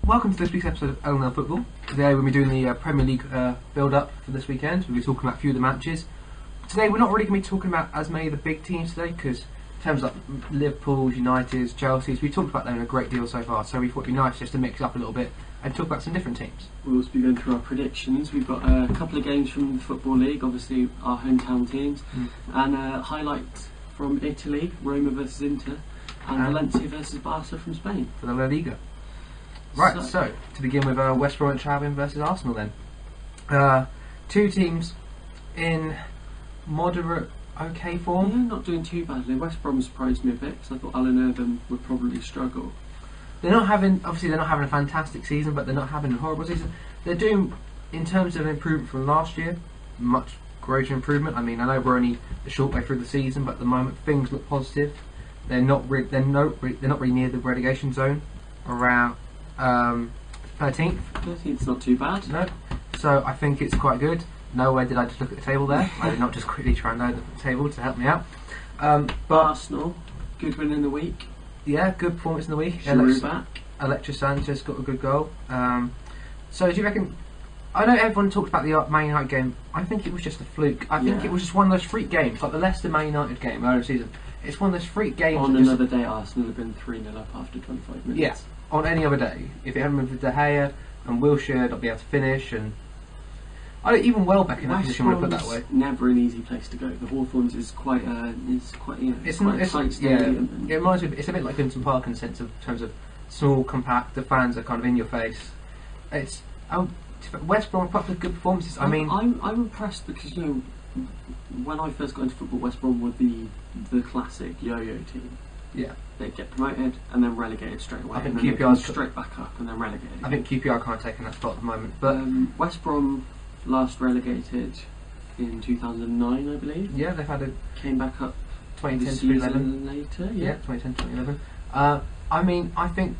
Welcome to this week's episode of L&L Football. Today we'll be doing the Premier League build-up for this weekend. We'll be talking about a few of the matches. Today we're not really going to be talking about as many of the big teams today, because in terms of like Liverpool, United, Chelsea's, we've talked about them a great deal so far, so we thought it'd be nice just to mix it up a little bit and talk about some different teams. We'll also be going through our predictions. We've got a couple of games from the Football League, obviously our hometown teams, and highlights from Italy, Roma versus Inter, and Valencia versus Barca from Spain. For the La Liga. Right, so to begin with West Bromwich Albion versus Arsenal then. Two teams in moderate, okay form. Yeah, not doing too badly. West Brom surprised me a bit because I thought L&L would probably struggle. They're not having a fantastic season, but they're not having a horrible season. They're doing, in terms of improvement from last year, much greater improvement. I mean, I know we're only a short way through the season, but at the moment things look positive. They're not really near the relegation zone, around 13th. 13th's not too bad. No, so I think it's quite good. Nowhere did I just look at the table there. I did not just quickly try and load the table to help me out. But Arsenal, good win in the week. Yeah, good performance in the week. Alexis Sanchez got a good goal. So do you reckon? I know everyone talked about the Man United game. I think it was just a fluke. I think it was just one of those freak games, like the Leicester Man United game earlier season. It's one of those freak games. On another day, Arsenal have been 3-0 up after 25 minutes. Yeah, on any other day. If it hadn't been for De Gea and Wilshere, not be able to finish, and even Welbeck in that position would have put that way. Never an easy place to go. The Hawthorns is quite a tight stadium. It reminds me. It's a bit like Goodison Park in the sense of terms of small, compact. The fans are kind of in your face. It's West Brom put up good performances. I'm impressed because when I first got into football, West Brom were the classic yo-yo team. Yeah, they'd get promoted and then relegated straight away. I think QPR's straight back up and then relegated. I think QPR are kind of taking that spot at the moment. But West Brom last relegated in 2009, I believe. Yeah, came back up 2010 to 2011 later. Yeah, 2010 to 2011. I think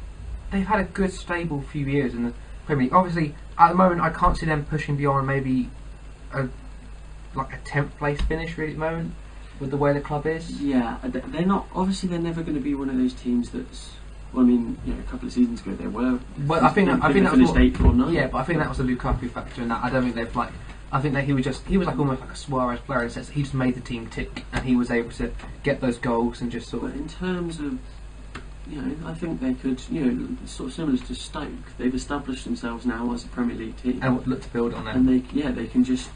they've had a good stable few years in the Premier League. Obviously, at the moment, I can't see them pushing beyond maybe a 10th place finish really at the moment with the way the club is. Yeah, they're not. Obviously, they're never going to be one of those teams that's. Well, I mean, a couple of seasons ago they were. But I think that was 8th or 9th. Yeah, but I think that was a Lukaku factor in that. I don't think they've I think that he was almost like a Suarez player in the sense that he just made the team tick and he was able to get those goals and just sort of. But in terms of, I think they could, sort of similar to Stoke. They've established themselves now as a Premier League team and look to build on it. And they can just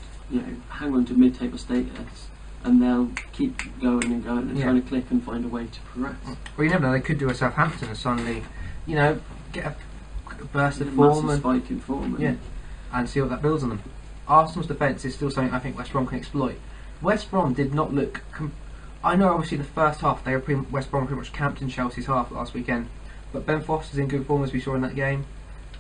hang on to mid-table status. And they'll keep going and going and trying to click and find a way to progress. Well, you never know, they could do a Southampton and suddenly, get a burst of form and spike in form. And see what that builds on them. Arsenal's defence is still something I think West Brom can exploit. West Brom did not look. I know, obviously, the first half West Brom pretty much camped in Chelsea's half last weekend, but Ben Foster's in good form as we saw in that game,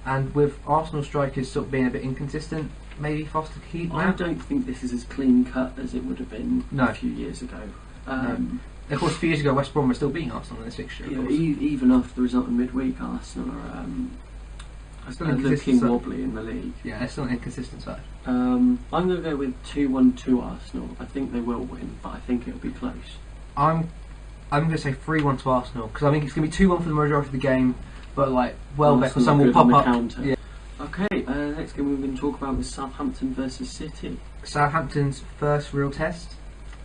and with Arsenal strikers sort of being a bit inconsistent. Maybe Foster keep. I don't think this is as clean cut as it would have been a few years ago. Of course, a few years ago, West Brom were still beating Arsenal in this fixture. Even after the result in midweek, Arsenal are still looking wobbly in the league. Yeah, they're still an inconsistent side. I'm going to go with 2-1 to Arsenal. I think they will win, but I think it'll be close. I'm going to say 3-1 to Arsenal because I think it's going to be 2-1 for the majority of the game, but Welbeck or someone will pop up. Counter. Yeah. Okay, next game we're going to talk about is Southampton versus City. Southampton's first real test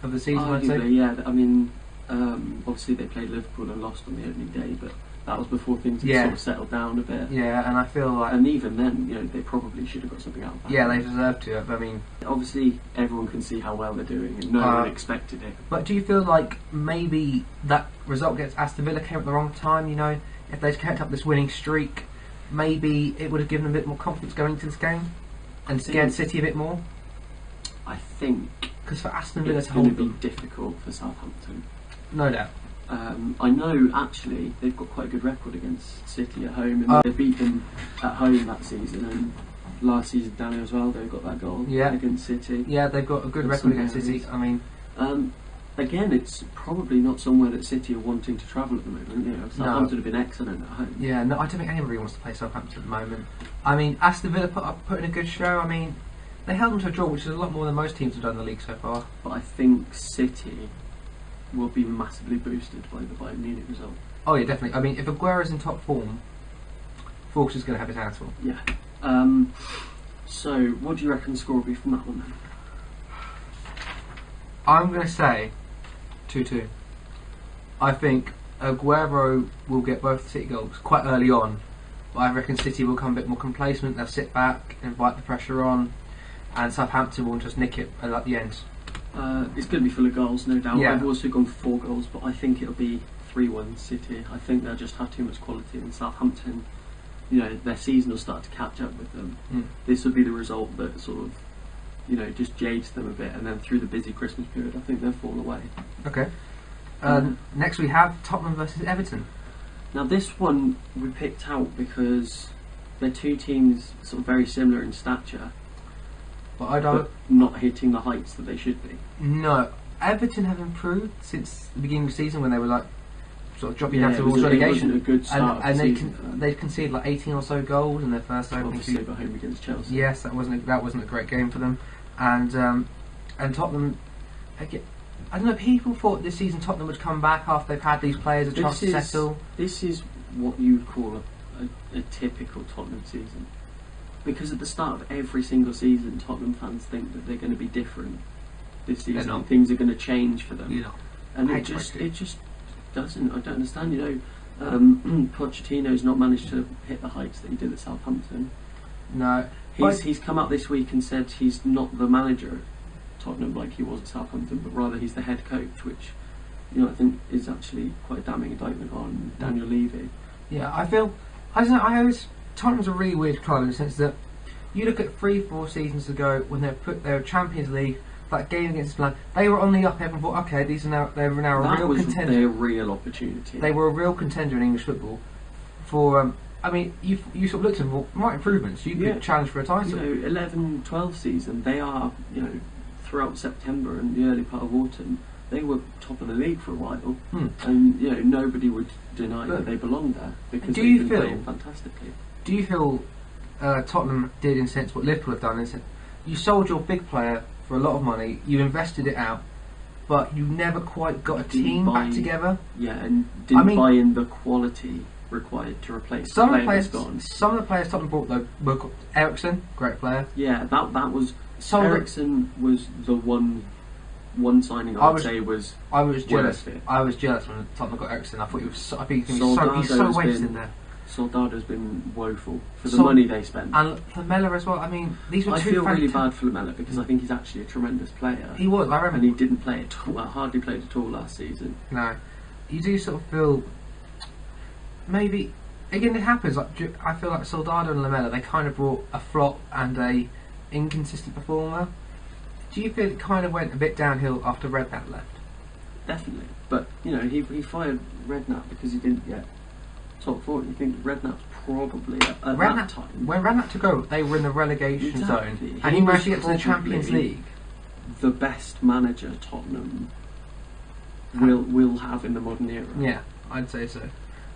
of the season, I'd say. Yeah. I mean, obviously they played Liverpool and lost on the opening day, but that was before things had sort of settled down a bit. Yeah, and I feel like... And even then, they probably should have got something out of that. Yeah, they deserved to have. I mean... Obviously, everyone can see how well they're doing, and no one expected it. But do you feel like maybe that result gets Aston Villa came at the wrong time, if they'd kept up this winning streak, maybe it would have given them a bit more confidence going into this game and scared City a bit more? I think... Because for Aston Villa to hold them... It's going to be difficult for Southampton. No doubt. I know, actually, they've got quite a good record against City at home, and they beat them at home that season, and last season Daniel Osvaldo got that goal against City. Yeah, they've got a good record against City. I mean... Again, it's probably not somewhere that City are wanting to travel at the moment. Southampton have been excellent at home. Yeah, no, I don't think anyone really wants to play Southampton at the moment. I mean, Aston Villa put in a good show. I mean, they held them to a draw, which is a lot more than most teams have done in the league so far. But I think City will be massively boosted by the Bayern Munich result. Oh yeah, definitely. I mean, if Aguero's in top form, Forster's going to have his hands full. Yeah. So, what do you reckon the score will be from that one then? I'm going to say 2-2. I think Aguero will get both City goals quite early on, but I reckon City will come a bit more complacent. They'll sit back, invite the pressure on, and Southampton will just nick it at the end. It's going to be full of goals, no doubt. Yeah. I've also gone for 4 goals, but I think it'll be 3-1 City. I think they'll just have too much quality, and Southampton, their season will start to catch up with them. This will be the result that sort of, just jades them a bit, and then through the busy Christmas period, I think they'll fall away. Okay. Next we have Tottenham versus Everton. Now this one we picked out because they're two teams sort of very similar in stature, but not hitting the heights that they should be. No, Everton have improved since the beginning of the season when they were like sort of dropping down towards relegation. It wasn't a good start. And they conceded like 18 or so goals in their first opening season. At home against Chelsea. Yes, that wasn't a great game for them, and Tottenham. Again, I don't know. People thought this season Tottenham would come back after they've had these players a chance to settle. This is what you would call a typical Tottenham season, because at the start of every single season, Tottenham fans think that they're going to be different this season. And things are going to change for them, and it just doesn't. I don't understand. Pochettino's not managed to hit the heights that he did at Southampton. No, he's come out this week and said he's not the manager Tottenham like he was at Southampton, but rather he's the head coach, which I think is actually quite a damning indictment on Daniel Levy. Yeah, I don't know. Tottenham's a really weird club in the sense that you look at 3-4 seasons ago when they were Champions League, that game against Milan, they were on the up. Everyone thought, okay, they were now a real contender. That was their real opportunity. They were a real contender in English football. For you sort of looked at them, right improvements. You could challenge for a title. 11-12 season, they are throughout September and the early part of autumn, they were top of the league for a while, and nobody would deny that they belonged there because they've been playing fantastically. Do you feel Tottenham did in a sense what Liverpool have done? In a sense, you sold your big player for a lot of money, you invested it out, but you never quite got a team back together. Yeah, and didn't buy in the quality required to replace some the of the players gone. Some of the players Tottenham bought though were Eriksen, great player. Yeah, that was. Eriksen was the one signing I was jealous. I was jealous when Tottenham got Eriksen. I thought he's so wasted in there. Soldado's been woeful for the money they spent. And Lamella as well. I mean, these were two. I feel really bad for Lamella because I think he's actually a tremendous player. He was. I remember, and he didn't play at all. Hardly played at all last season. No, you do sort of feel maybe again it happens. Like I feel like Soldado and Lamella, they kind of brought a flop and a inconsistent performer. Do you feel it kind of went a bit downhill after Redknapp left? Definitely, but he fired Redknapp because he didn't get top 4. You think Redknapp's probably at that time when Redknapp took over, they were in the relegation zone, and he managed to get to the Champions League. The best manager Tottenham will have in the modern era. Yeah, I'd say so.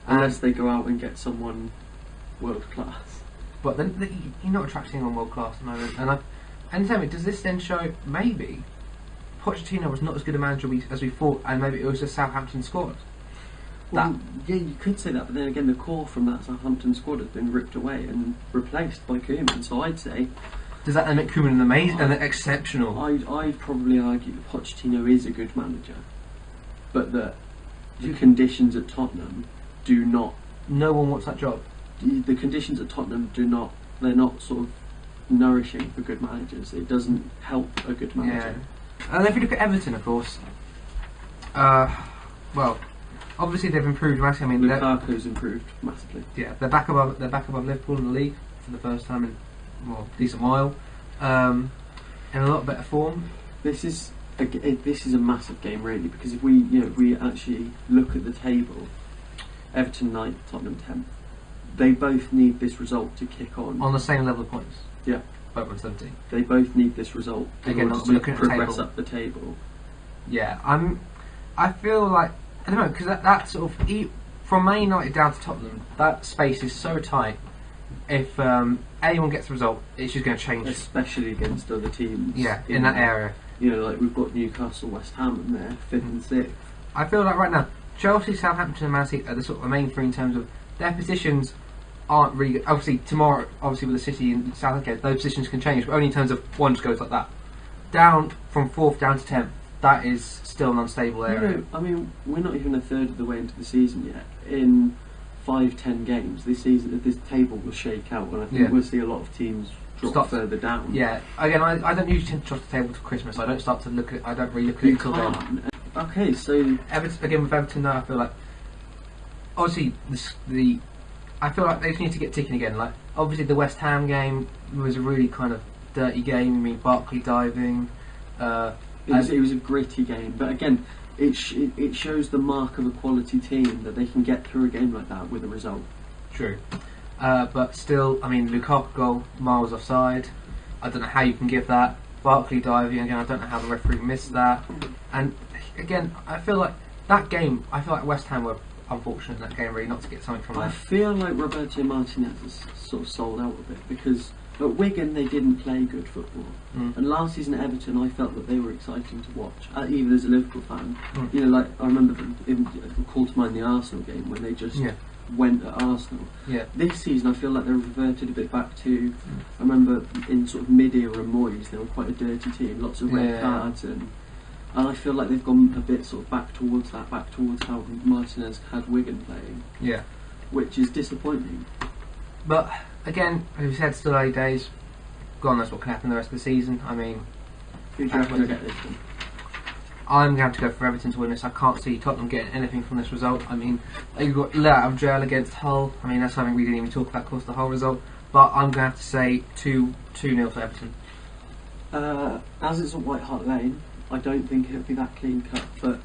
Unless they go out and get someone world class. But then you're not attracting anyone world class at the moment. And tell me, does this then show maybe Pochettino was not as good a manager as we thought, and maybe it was just Southampton squad? Yeah, you could say that, but then again, the core from that Southampton squad has been ripped away and replaced by Koeman. So I'd say, does that make Koeman an exceptional? I'd probably argue that Pochettino is a good manager, but the conditions at Tottenham do not. No one wants that job. The conditions at Tottenham do not. They're not sort of nourishing for good managers. It doesn't help a good manager. Yeah. And if you look at Everton, of course, well, obviously they've improved massively. I mean, Lukaku's improved massively. Yeah, they're back above Liverpool in the league for the first time in a decent while. In a lot better form. This is a massive game, really, because if we actually look at the table, Everton 9th, Tottenham 10th. They both need this result to kick on. On the same level of points. Yeah. Both on 17. They both need this result in order to progress up the table. Yeah, I feel like, I don't know, because that sort of, from Man United down to Tottenham, that space is so tight. If anyone gets a result, it's just going to change. Especially against other teams. Yeah, in that area. Like we've got Newcastle, West Ham in there, 5th and 6th. I feel like right now, Chelsea, Southampton and Man City are the sort of the main three in terms of their positions aren't really good. Obviously tomorrow, obviously with the City and Southgate, those positions can change, but only in terms of one just goes like that. Down from 4th down to 10th, that is still an unstable area. I mean, we're not even a third of the way into the season yet. In 5-10 games this season, this table will shake out, and I think we'll see a lot of teams drop further down. Yeah. Again, I don't usually tend to trust the table till Christmas. I don't start to look at. I don't really look at it until then. Okay, so Everton, again with Everton now, I feel like obviously I feel like they just need to get ticking again. Like obviously the West Ham game was a really kind of dirty game. I mean, Barkley diving. It was a gritty game, but again, it shows the mark of a quality team that they can get through a game like that with a result. True. But still, I mean, Lukaku goal, miles offside. I don't know how you can give that. Barkley diving again. I don't know how the referee missed that. And again, I feel like that game. I feel like West Ham were unfortunate in that game, really, not to get something from that. I feel like Roberto Martinez has sort of sold out a bit because at Wigan they didn't play good football, and last season at Everton I felt that they were exciting to watch, even as a Liverpool fan. You know, like I remember call to mind the Arsenal game when they just went at Arsenal. This season I feel like they've reverted a bit back to. I remember in sort of mid-era Moyes they were quite a dirty team, lots of red cards, and I feel like they've gone a bit sort of back towards how Martinez had Wigan playing. Yeah, which is disappointing. But again, as we said, still early days. God knows what can happen the rest of the season. I mean, who do you reckon will get this one? I'm going to have to go for Everton to win this. I can't see Tottenham getting anything from this result. I mean, you've got let out of jail against Hull. I mean, that's something we didn't even talk about, of course, the Hull result. But I'm going to have to say 2-0 for Everton. As it's at White Hart Lane, I don't think it'll be that clean cut. But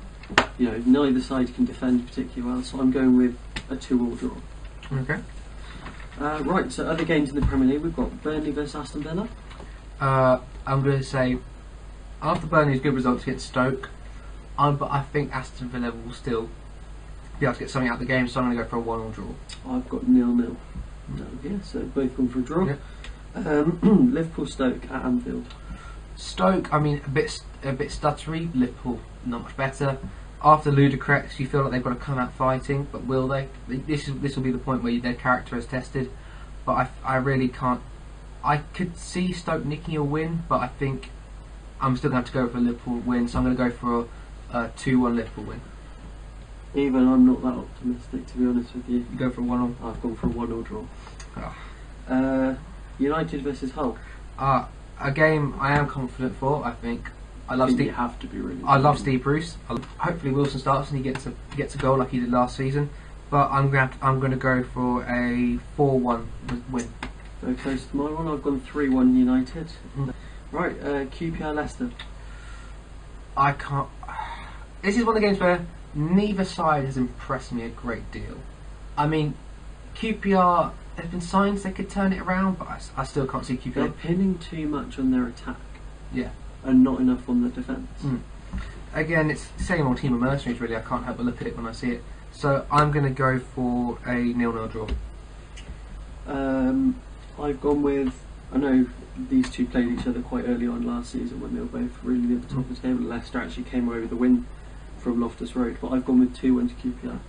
you know, neither side can defend particularly well, so I'm going with a 2-2 draw. Okay. Right, so other games in the Premier League, we've got Burnley versus Aston Villa. I'm going to say, after Burnley's good results against Stoke, but I think Aston Villa will still be able to get something out of the game, so I'm going to go for a 1-1 draw. I've got 0-0. Yeah, so both gone for a draw. Liverpool Stoke at Anfield. Stoke, I mean, a bit stuttery. Liverpool, not much better. After Ludacris, you feel like they've got to come out fighting, but will they? This will be the point where their character is tested. But I really can't. I could see Stoke nicking a win, but I think I'm still going to have to go for a Liverpool win, so I'm going to go for a 2-1 Liverpool win. Even I'm not that optimistic, to be honest with you. You go for a 1-1? I've gone for a 1-0 draw. United versus Hull. A game I am confident for. I think I love Steve. You have to be really. I love Steve Bruce. Hopefully Wilson starts and he gets a goal like he did last season. But I'm going to go for a 4-1 win. Very close to my one. I've gone 3-1 United. Right, QPR Leicester. I can't. This is one of the games where neither side has impressed me a great deal. I mean, QPR. There's been signs they could turn it around, but I still can't see QPR. They're pinning too much on their attack. Yeah. And not enough on the defence. Again, it's the same old team of mercenaries, really. I can't help but look at it when I see it. So I'm going to go for a 0-0 draw. I've gone with. I know these two played each other quite early on last season when they were both really near the top of the table. Leicester actually came away with the win from Loftus Road, but I've gone with 2-1 to QPR.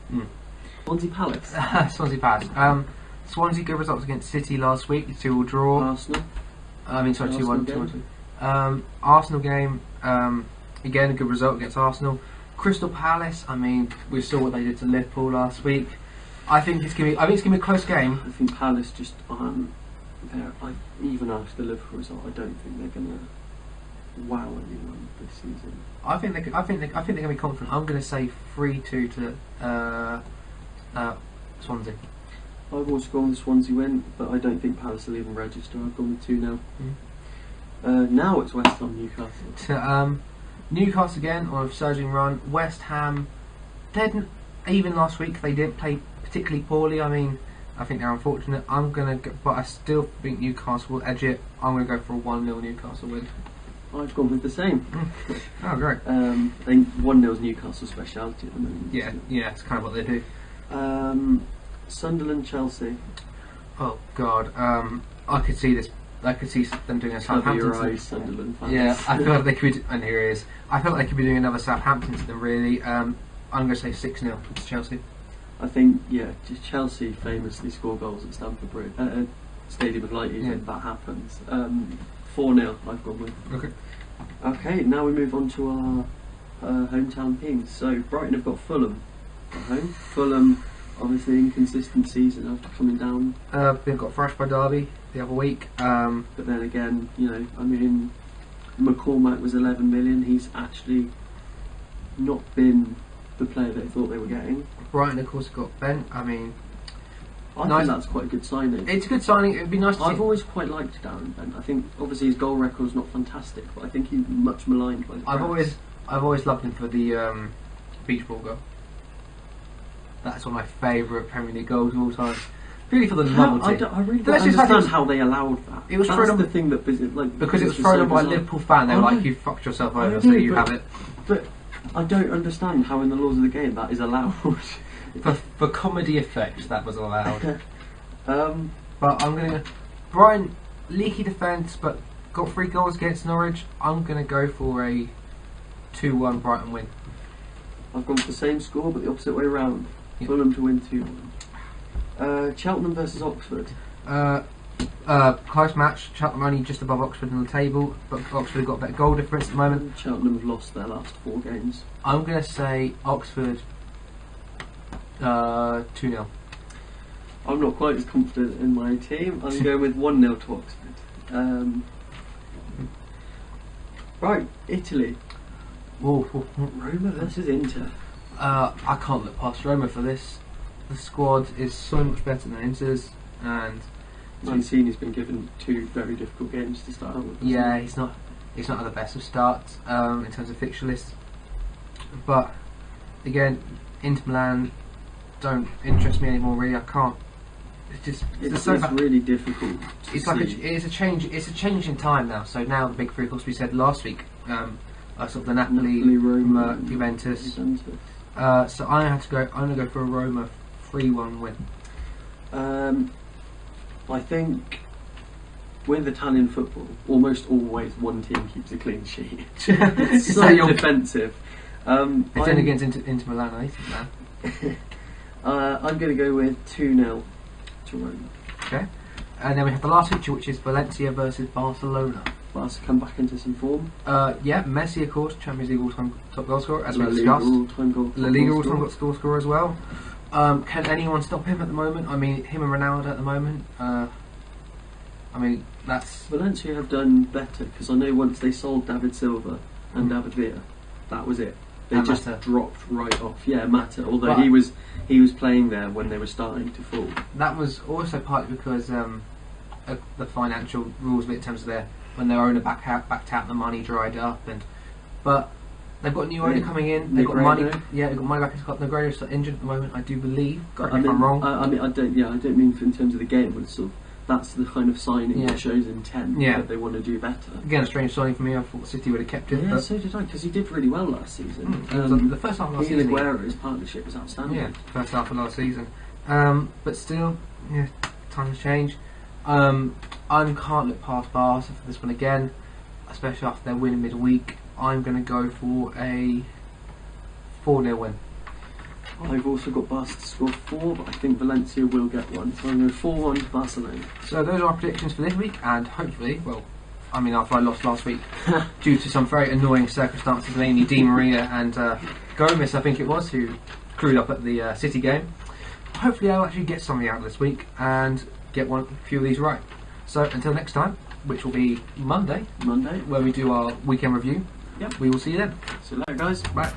Swansea Palace. Swansea Palace. Swansea good results against City last week. 2-2 draw. Arsenal. I mean, sorry, 2-1. Arsenal game. Again, a good result against Arsenal. Crystal Palace. I mean, we saw what they did to Liverpool last week. I think it's gonna be a close game. I think Palace just even after the Liverpool result, I don't think they're gonna wow anyone this season. I think they're gonna be confident. I'm gonna say 3-2 to Swansea. I've also gone with Swansea win, but I don't think Palace will even register. I've gone with 2-0. Now it's West Ham Newcastle. Newcastle again on a surging run. West Ham, even last week they didn't play particularly poorly. I mean, I think they're unfortunate. But I still think Newcastle will edge it. I'm gonna go for a 1-0 Newcastle win. I've gone with the same. Oh, great. I think 1-0 is Newcastle's speciality at the moment. Yeah, it's kind of what they do. Sunderland Chelsea. Oh God, I could see this. I could see them doing a Southampton. Sunderland fans. Yeah, I feel like they could. And here he is. I feel like they could be doing another Southampton to them. Really, I'm going to say 6-0 to Chelsea. I think, just Chelsea famously score goals at Stamford Bridge, Stadium of Light, even that happens. 4-0 I've gone with. Okay. Okay, now we move on to our hometown teams. So Brighton have got Fulham at home. Fulham, obviously inconsistent season after coming down. They've got thrashed by Derby the other week. But then again, McCormack was 11 million. He's actually not been the player they thought they were getting. Brighton, of course, got Ben. I think that's quite a good signing. It's a good signing. It'd be nice to see. I've always quite liked Darren Bent. I think obviously his goal record's not fantastic, but I think he's much maligned by the press. I've always loved him for the beach ball goal. That's one of my favourite Premier League goals of all time. Really for the novelty. I really don't understand how they allowed that. It was thrown on the thing that because it was thrown on by a Liverpool fan. They were like, "You fucked yourself over, so you have it." But I don't understand how in the laws of the game that is allowed. For comedy effect, that was allowed. But I'm gonna Brighton, leaky defence, but got 3 goals against Norwich. I'm gonna go for a 2-1 Brighton win. I've gone for the same score, but the opposite way around. Yep. Fulham to win 2-1. Cheltenham versus Oxford. Close match. Cheltenham only just above Oxford in the table, but Oxford have got a better goal difference at the moment. Cheltenham have lost their last 4 games. I'm going to say Oxford 2-0. I'm not quite as confident in my team. I'm going with 1-0 to Oxford. Right, Italy. Roma versus Inter. I can't look past Roma for this. The squad is so much better than Inter's, and Mancini's been given 2 very difficult games to start with. Yeah, he's not at the best of starts in terms of fixture list. But again, Inter Milan don't interest me anymore. Really, I can't. It's really difficult. It's a change. It's a change in time now. So now the big 3, of course, we said last week. Sort of the Napoli, Roma, Juventus. So I'm going to go for a Roma 3-1 win. I think with Italian football, almost always one team keeps a clean sheet. It's so defensive. It's only against Inter Milan, I think. I'm going to go with 2-0 to Roma. Okay. And then we have the last feature, which is Valencia versus Barcelona. Barca come back into some form. Messi, of course, Champions League all-time top goal scorer, as we discussed. La Liga all-time goal scorer as well. Can anyone stop him at the moment? I mean, him and Ronaldo at the moment. That's... Valencia have done better, because I know once they sold David Silva and David Villa, that was it. They just dropped right off. Yeah, Mata. Although he was playing there when they were starting to fall. That was also partly because of the financial rules of it in terms of when their owner backed out, the money dried up, but they've got a new owner coming in. They've got money. Yeah, they've got money back in Scotland. Negredo's still injured at the moment, I do believe. Correct me if I'm wrong. I don't mean in terms of the game, but sort of that's the kind of signing that shows intent that they want to do better. Again, a strange signing for me. I thought City would have kept it. Yeah, so did I, because he did really well last season. The first half of last season, Aguero's partnership was outstanding. Yeah, first half of last season. But still, times change. I can't look past Barca for this one again, especially after their win in midweek. I'm going to go for a 4-0 win. I've also got Barca to score 4, but I think Valencia will get 1. So I'm going 4-1 to Barcelona. So those are our predictions for this week, and hopefully, after I lost last week due to some very annoying circumstances, mainly Di Maria and Gomez, I think it was, who screwed up at the City game. Hopefully I'll actually get something out of this week and get a few of these right. So until next time, which will be Monday, where we do our weekend review. Yep. We will see you then. See you later, guys. Bye.